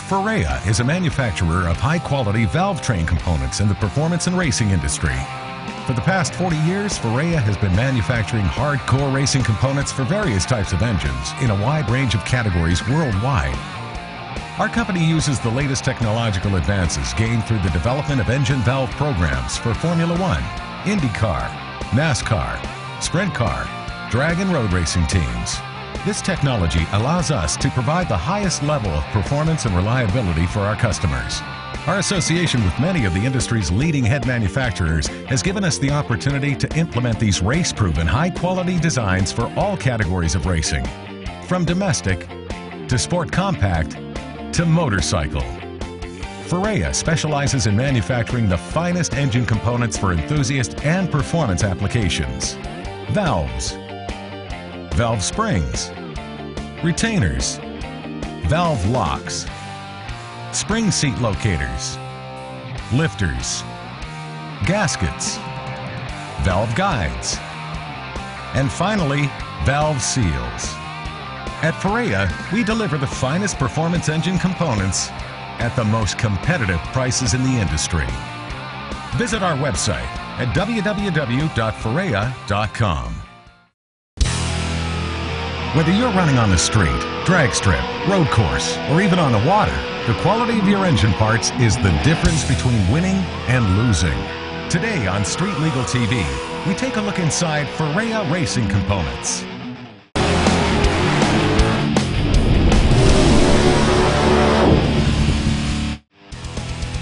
Ferrea is a manufacturer of high-quality valve train components in the performance and racing industry. For the past 40 years, Ferrea has been manufacturing hardcore racing components for various types of engines in a wide range of categories worldwide. Our company uses the latest technological advances gained through the development of engine valve programs for Formula One, IndyCar, NASCAR, Sprint Car, drag and road racing teams. This technology allows us to provide the highest level of performance and reliability for our customers. Our association with many of the industry's leading head manufacturers has given us the opportunity to implement these race-proven, high-quality designs for all categories of racing, from domestic to sport compact to motorcycle. Ferrea specializes in manufacturing the finest engine components for enthusiast and performance applications. Valves, valve springs, retainers, valve locks, spring seat locators, lifters, gaskets, valve guides, and finally, valve seals. At Ferrea, we deliver the finest performance engine components at the most competitive prices in the industry. Visit our website at www.ferrea.com. Whether you're running on the street, drag strip, road course, or even on the water, the quality of your engine parts is the difference between winning and losing. Today on Street Legal TV, we take a look inside Ferrea Racing Components.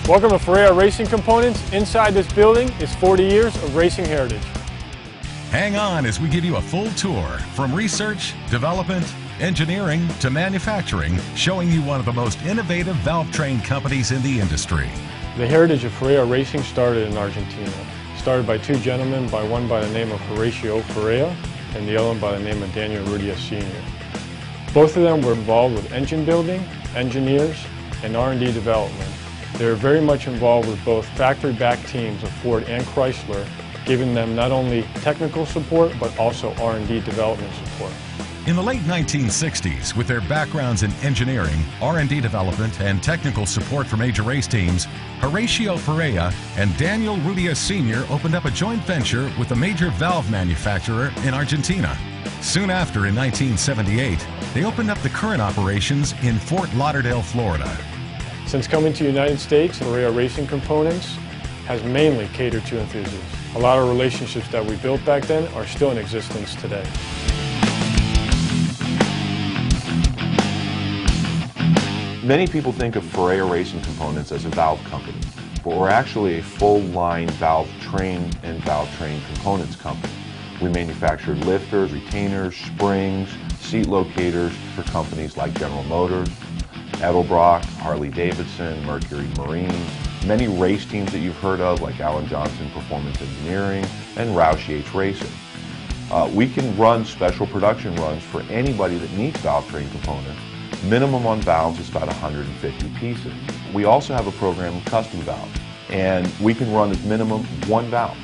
Welcome to Ferrea Racing Components. Inside this building is 40 years of racing heritage. Hang on as we give you a full tour from research, development, engineering to manufacturing, showing you one of the most innovative valve train companies in the industry. The heritage of Ferrea Racing started in Argentina. Started by two gentlemen, one by the name of Horacio Ferrea and the other one by the name of Daniel Rudias Sr. Both of them were involved with engine building, engineers, and R&D development. They were very much involved with both factory-backed teams of Ford and Chrysler, giving them not only technical support but also R&D development support. In the late 1960s, with their backgrounds in engineering, R&D development, and technical support for major race teams, Horacio Ferrea and Daniel Rudias Sr. opened up a joint venture with a major valve manufacturer in Argentina. Soon after, in 1978, they opened up the current operations in Fort Lauderdale, Florida. Since coming to the United States, Ferrea Racing Components has mainly catered to enthusiasts. A lot of relationships that we built back then are still in existence today. Many people think of Ferrea Racing Components as a valve company, but we're actually a full-line valve train and valve train components company. We manufacture lifters, retainers, springs, seat locators for companies like General Motors, Edelbrock, Harley-Davidson, Mercury Marine, many race teams that you've heard of like Alan Johnson Performance Engineering and Roush Yates Racing. We can run special production runs for anybody that needs valve train components. Minimum on valves is about 150 pieces. We also have a program of custom valves, and we can run as minimum one valve.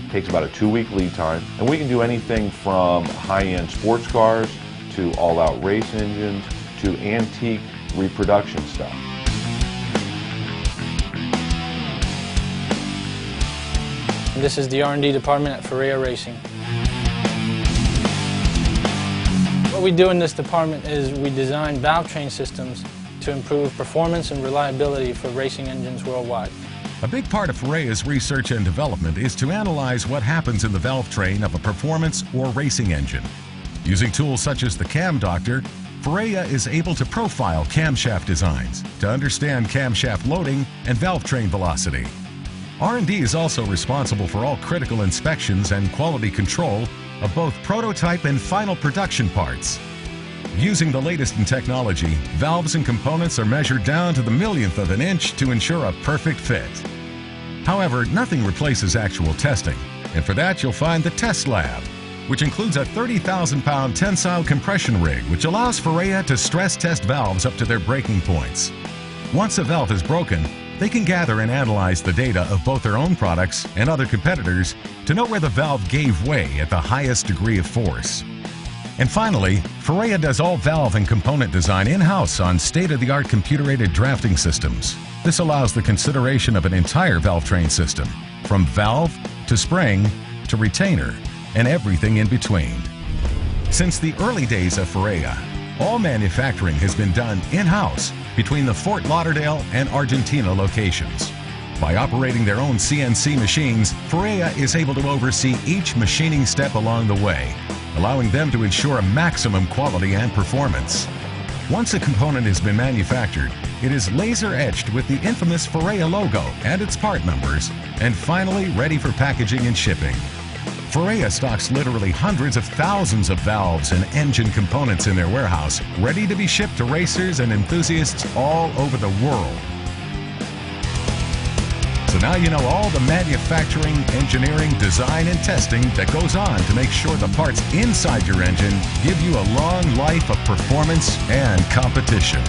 It takes about a 2-week lead time, and we can do anything from high-end sports cars to all-out race engines to antique reproduction stuff. This is the R&D department at Ferrea Racing. What we do in this department is we design valve train systems to improve performance and reliability for racing engines worldwide. A big part of Ferrea's research and development is to analyze what happens in the valve train of a performance or racing engine. Using tools such as the Cam Doctor, Ferrea is able to profile camshaft designs to understand camshaft loading and valve train velocity. R&D is also responsible for all critical inspections and quality control of both prototype and final production parts. Using the latest in technology, valves and components are measured down to the millionth of an inch to ensure a perfect fit. However, nothing replaces actual testing, and for that you'll find the test lab, which includes a 30,000-pound tensile compression rig which allows Ferrea to stress test valves up to their breaking points. Once a valve is broken, they can gather and analyze the data of both their own products and other competitors to know where the valve gave way at the highest degree of force. And finally, Ferrea does all valve and component design in-house on state-of-the-art computer-aided drafting systems. This allows the consideration of an entire valve train system, from valve to spring to retainer and everything in between. Since the early days of Ferrea, all manufacturing has been done in-house between the Fort Lauderdale and Argentina locations. By operating their own CNC machines, Ferrea is able to oversee each machining step along the way, allowing them to ensure a maximum quality and performance. Once a component has been manufactured, it is laser etched with the infamous Ferrea logo and its part numbers, and finally ready for packaging and shipping. Ferrea stocks literally hundreds of thousands of valves and engine components in their warehouse, ready to be shipped to racers and enthusiasts all over the world. So now you know all the manufacturing, engineering, design, and testing that goes on to make sure the parts inside your engine give you a long life of performance and competition.